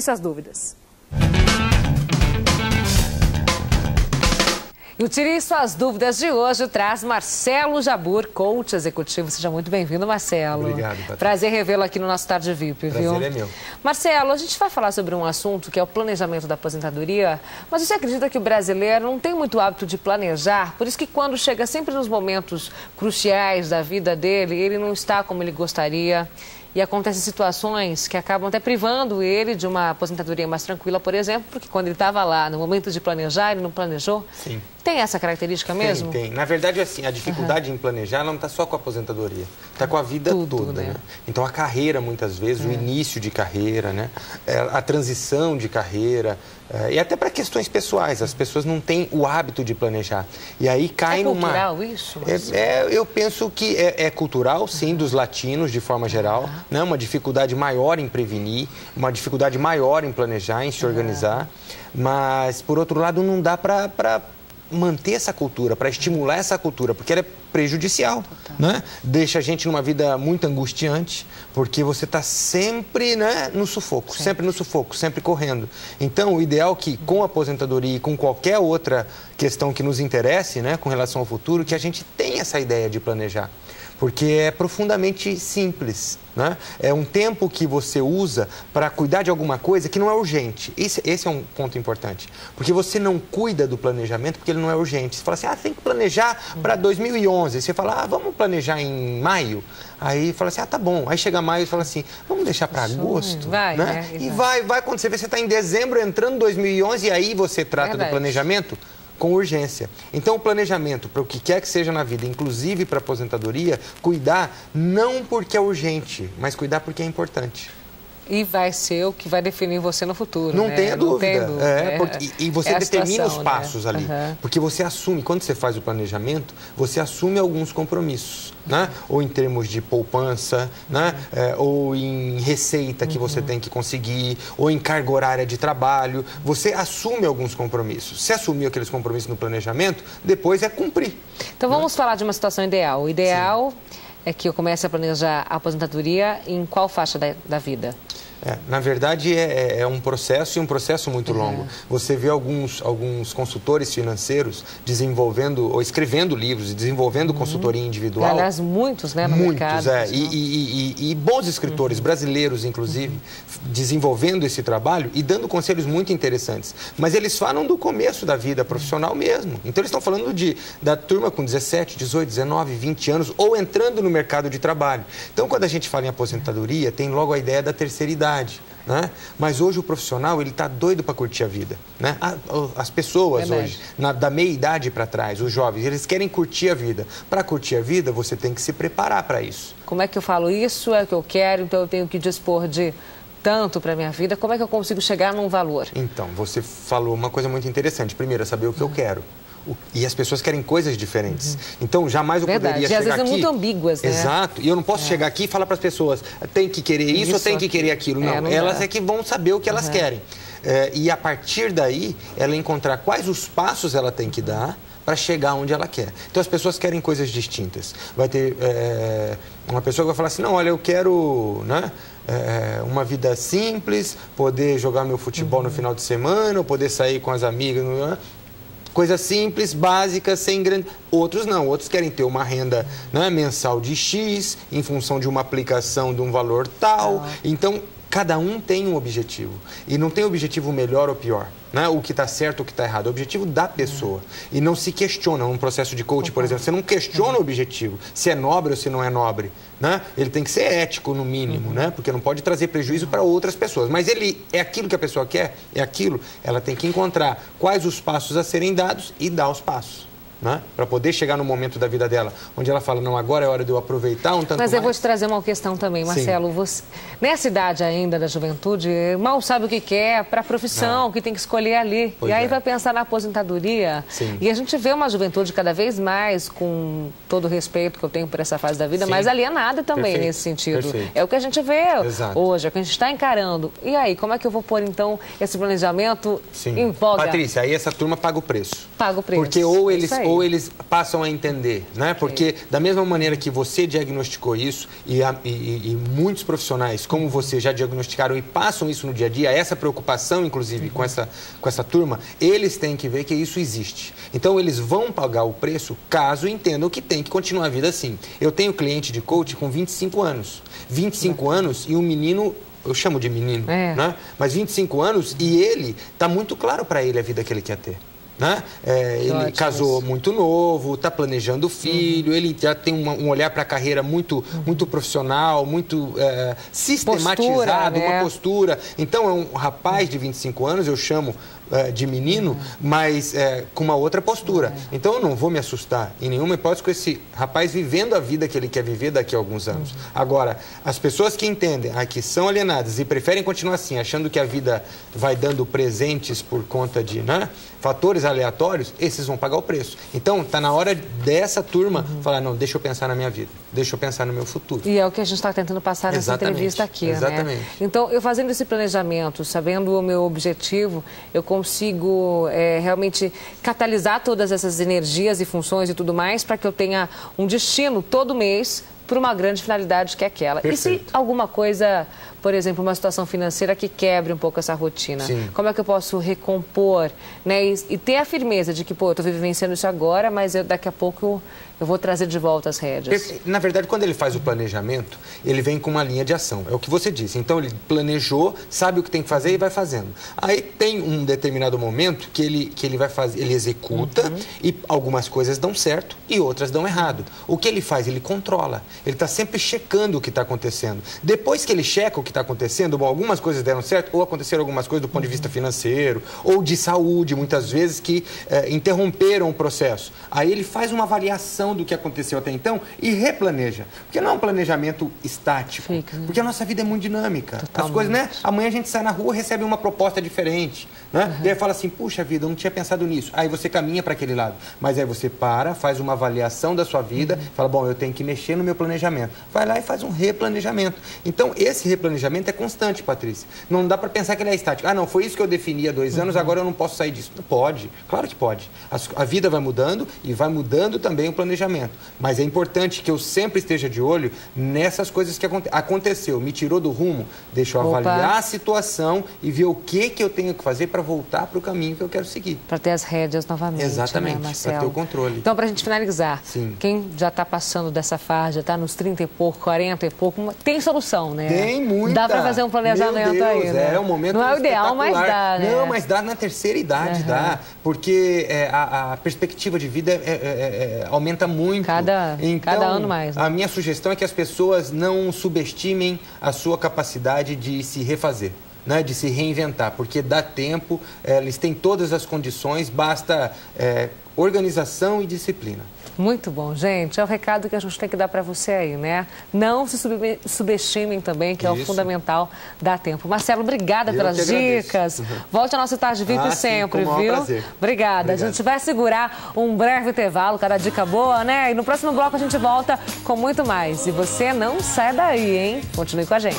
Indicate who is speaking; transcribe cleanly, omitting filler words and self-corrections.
Speaker 1: suas dúvidas. E o Tire Suas Dúvidas de hoje traz Marcelo Jabbour, coach executivo. Seja muito bem-vindo, Marcelo.
Speaker 2: Obrigado, Patrícia.
Speaker 1: Prazer revê-lo aqui no nosso Tarde VIP, viu?
Speaker 2: Prazer é meu.
Speaker 1: Marcelo, a gente vai falar sobre um assunto que é o planejamento da aposentadoria, mas você acredita que o brasileiro não tem muito hábito de planejar? Por isso que quando chega sempre nos momentos cruciais da vida dele, ele não está como ele gostaria. E acontecem situações que acabam até privando ele de uma aposentadoria mais tranquila, por exemplo, porque quando ele estava lá, no momento de planejar, ele não planejou.
Speaker 2: Sim.
Speaker 1: Tem essa característica mesmo?
Speaker 2: Tem. Na verdade, assim, a dificuldade em planejar não está só com a aposentadoria, está com a vida toda, né? Então, a carreira, muitas vezes, o início de carreira, né? A transição de carreira, e até para questões pessoais. As pessoas não têm o hábito de planejar. E aí cai numa...
Speaker 1: É cultural isso?
Speaker 2: Eu penso que é cultural, sim, dos latinos, de forma geral, né? Uma dificuldade maior em prevenir, uma dificuldade maior em planejar, em se organizar. Mas, por outro lado, não dá para manter essa cultura, para estimular essa cultura, porque ela é prejudicial, né? Deixa a gente numa vida muito angustiante, porque você está sempre, né, no sufoco, sempre no sufoco, sempre correndo. Então, o ideal é que, com a aposentadoria e com qualquer outra questão que nos interesse, né, com relação ao futuro, que a gente tenha essa ideia de planejar. Porque é profundamente simples, né? É um tempo que você usa para cuidar de alguma coisa que não é urgente. Esse é um ponto importante. Porque você não cuida do planejamento porque ele não é urgente. Você fala assim, tem que planejar para 2011. Você fala, vamos planejar em maio. Aí fala assim, tá bom. Aí chega maio e fala assim, vamos deixar para agosto.
Speaker 1: Vai,
Speaker 2: né? E vai quando você vê, você está em dezembro, entrando 2011, e aí você trata do planejamento com urgência. Então, o planejamento para o que quer que seja na vida, inclusive para a aposentadoria, cuidar não porque é urgente, mas cuidar porque é importante.
Speaker 1: E vai ser o que vai definir você no futuro,
Speaker 2: Não
Speaker 1: né?
Speaker 2: tenha dúvida.
Speaker 1: Não tem dúvida.
Speaker 2: E você determina
Speaker 1: situação,
Speaker 2: os passos ali. Porque você assume, quando você faz o planejamento, você assume alguns compromissos, né? Ou em termos de poupança, né? Ou em receita que você tem que conseguir, ou em carga horária de trabalho. Você assume alguns compromissos. Se assumir aqueles compromissos no planejamento, depois é cumprir.
Speaker 1: Então, vamos falar de uma situação ideal. O ideal é que eu comece a planejar a aposentadoria em qual faixa da vida?
Speaker 2: Na verdade, é um processo e um processo muito longo. Você vê alguns consultores financeiros desenvolvendo ou escrevendo livros e desenvolvendo consultoria individual.
Speaker 1: Aliás, muitos, né, no mercado.
Speaker 2: E bons escritores brasileiros, inclusive, desenvolvendo esse trabalho e dando conselhos muito interessantes. Mas eles falam do começo da vida profissional mesmo. Então, eles estão falando da turma com 17, 18, 19, 20 anos ou entrando no mercado de trabalho. Então, quando a gente fala em aposentadoria, tem logo a ideia da terceira idade. Né? Mas hoje o profissional ele está doido para curtir a vida, né? As pessoas hoje, da meia idade para trás, os jovens, eles querem curtir a vida. Para curtir a vida, você tem que se preparar para isso.
Speaker 1: Como é que eu falo isso? É o que eu quero, então eu tenho que dispor de tanto para a minha vida. Como é que eu consigo chegar num valor? Então,
Speaker 2: você falou uma coisa muito interessante. Primeiro, é saber o que eu quero. E as pessoas querem coisas diferentes. Então, jamais eu poderia chegar aqui...
Speaker 1: E às vezes é muito ambíguas, né?
Speaker 2: Exato. E eu não posso chegar aqui e falar para as pessoas, tem que querer isso ou tem que querer aquilo. Não, elas é que vão saber o que elas querem. E a partir daí, ela encontrar quais os passos ela tem que dar para chegar onde ela quer. Então, as pessoas querem coisas distintas. Vai ter uma pessoa que vai falar assim, não, olha, eu quero... né? Uma vida simples, poder jogar meu futebol no final de semana, ou poder sair com as amigas... Coisas simples, básicas, sem grande... Outros não, outros querem ter uma renda, né, mensal de X, em função de uma aplicação de um valor tal. Então, cada um tem um objetivo. E não tem objetivo melhor ou pior, né? O que está certo ou o que está errado. É o objetivo da pessoa. E não se questiona. Um processo de coaching, por exemplo, você não questiona o objetivo, se é nobre ou se não é nobre. Né? Ele tem que ser ético, no mínimo, né? Porque não pode trazer prejuízo para outras pessoas. Mas ele é aquilo que a pessoa quer, é aquilo. Ela tem que encontrar quais os passos a serem dados e dar os passos. Né? Para poder chegar no momento da vida dela, onde ela fala, não, agora é hora de eu aproveitar um tanto mais.
Speaker 1: Mas eu vou te trazer uma questão também, Marcelo. Você, nessa idade ainda da juventude, mal sabe o que quer, para a profissão, que tem que escolher ali. E aí vai pensar na aposentadoria. E a gente vê uma juventude cada vez mais, com todo o respeito que eu tenho por essa fase da vida, mais alienada também nesse sentido. É o que a gente vê hoje, é o que a gente está encarando. E aí, como é que eu vou pôr, então, esse planejamento em voga?
Speaker 2: Patrícia, aí essa turma paga o preço.
Speaker 1: Paga o preço.
Speaker 2: Porque ou eles ou eles passam a entender, né? Porque da mesma maneira que você diagnosticou isso e muitos profissionais como você já diagnosticaram e passam isso no dia a dia, essa preocupação, inclusive, com essa turma, eles têm que ver que isso existe. Então, eles vão pagar o preço caso entendam que tem que continuar a vida assim. Eu tenho cliente de coach com 25 anos. 25 anos e um menino... Eu chamo de menino, né? Mas 25 anos e ele, está muito claro para ele a vida que ele quer ter. Né? Ele casou muito novo, está planejando o filho, ele já tem um olhar para a carreira muito profissional, muito sistematizado, uma postura. Então, é um rapaz de 25 anos, eu chamo de menino, mas com uma outra postura. Então, eu não vou me assustar em nenhuma hipótese com esse rapaz vivendo a vida que ele quer viver daqui a alguns anos. Agora, as pessoas que entendem, que são alienadas e preferem continuar assim, achando que a vida vai dando presentes por conta de fatores aleatórios, esses vão pagar o preço. Então, está na hora dessa turma falar, não, deixa eu pensar na minha vida, deixa eu pensar no meu futuro.
Speaker 1: E é o que a gente está tentando passar nessa entrevista aqui,
Speaker 2: Exatamente.
Speaker 1: né? Então, eu fazendo esse planejamento, sabendo o meu objetivo, eu consigo realmente catalisar todas essas energias e funções e tudo mais para que eu tenha um destino todo mês para uma grande finalidade que é aquela.
Speaker 2: Perfeito.
Speaker 1: E se alguma coisa, por exemplo, uma situação financeira que quebre um pouco essa rotina?
Speaker 2: Sim.
Speaker 1: Como é que eu posso recompor, né? E ter a firmeza de que, pô, eu estou vivenciando isso agora, mas daqui a pouco eu vou trazer de volta as rédeas.
Speaker 2: Na verdade, quando ele faz o planejamento, ele vem com uma linha de ação. É o que você disse. Então, ele planejou, sabe o que tem que fazer e vai fazendo. Aí tem um determinado momento que ele vai fazer, ele executa e algumas coisas dão certo e outras dão errado. O que ele faz? Ele controla. Ele está sempre checando o que está acontecendo. Depois que ele checa o que está acontecendo, bom, algumas coisas deram certo ou aconteceram algumas coisas do ponto de vista financeiro ou de saúde, muitas vezes, que interromperam o processo. Aí ele faz uma avaliação do que aconteceu até então e replaneja. Porque não é um planejamento estático. Porque a nossa vida é muito dinâmica. Totalmente. As coisas, né? Amanhã a gente sai na rua e recebe uma proposta diferente. Né? E aí fala assim, puxa vida, eu não tinha pensado nisso. Aí você caminha para aquele lado. Mas aí você faz uma avaliação da sua vida, fala, bom, eu tenho que mexer no meu planejamento. Vai lá e faz um replanejamento. Então, esse replanejamento é constante, Patrícia. Não dá para pensar que ele é estático. Ah, não, foi isso que eu defini há 2 anos, agora eu não posso sair disso. Não pode. Claro que pode. A vida vai mudando e vai mudando também o planejamento. Mas é importante que eu sempre esteja de olho nessas coisas que aconteceu. Me tirou do rumo, deixa eu avaliar a situação e ver o que eu tenho que fazer para voltar para o caminho que eu quero seguir.
Speaker 1: Para ter as rédeas novamente.
Speaker 2: Exatamente,
Speaker 1: né,
Speaker 2: para ter o controle.
Speaker 1: Então, para a gente finalizar, quem já está passando dessa fase, já está nos 30 e pouco, 40 e pouco, tem solução, né?
Speaker 2: Tem muita.
Speaker 1: Dá para fazer um planejamento. Meu Deus,
Speaker 2: aí,
Speaker 1: né?
Speaker 2: É um momento
Speaker 1: não é o ideal, mas dá, né?
Speaker 2: Não, mas dá na terceira idade, dá. Porque a perspectiva de vida aumenta muito.
Speaker 1: Cada ano mais. Né?
Speaker 2: A minha sugestão é que as pessoas não subestimem a sua capacidade de se refazer. Né, de se reinventar, porque dá tempo, eles têm todas as condições, basta organização e disciplina.
Speaker 1: Muito bom, gente. É o recado que a gente tem que dar para você aí, né? Não se subestimem também, que é o fundamental, dá tempo. Marcelo, obrigada pelas dicas. Volte à nossa Tarde VIP sempre, viu?
Speaker 2: Prazer.
Speaker 1: Obrigada. A gente vai segurar um breve intervalo, cada dica boa, né? E no próximo bloco a gente volta com muito mais. E você não sai daí, hein? Continue com a gente.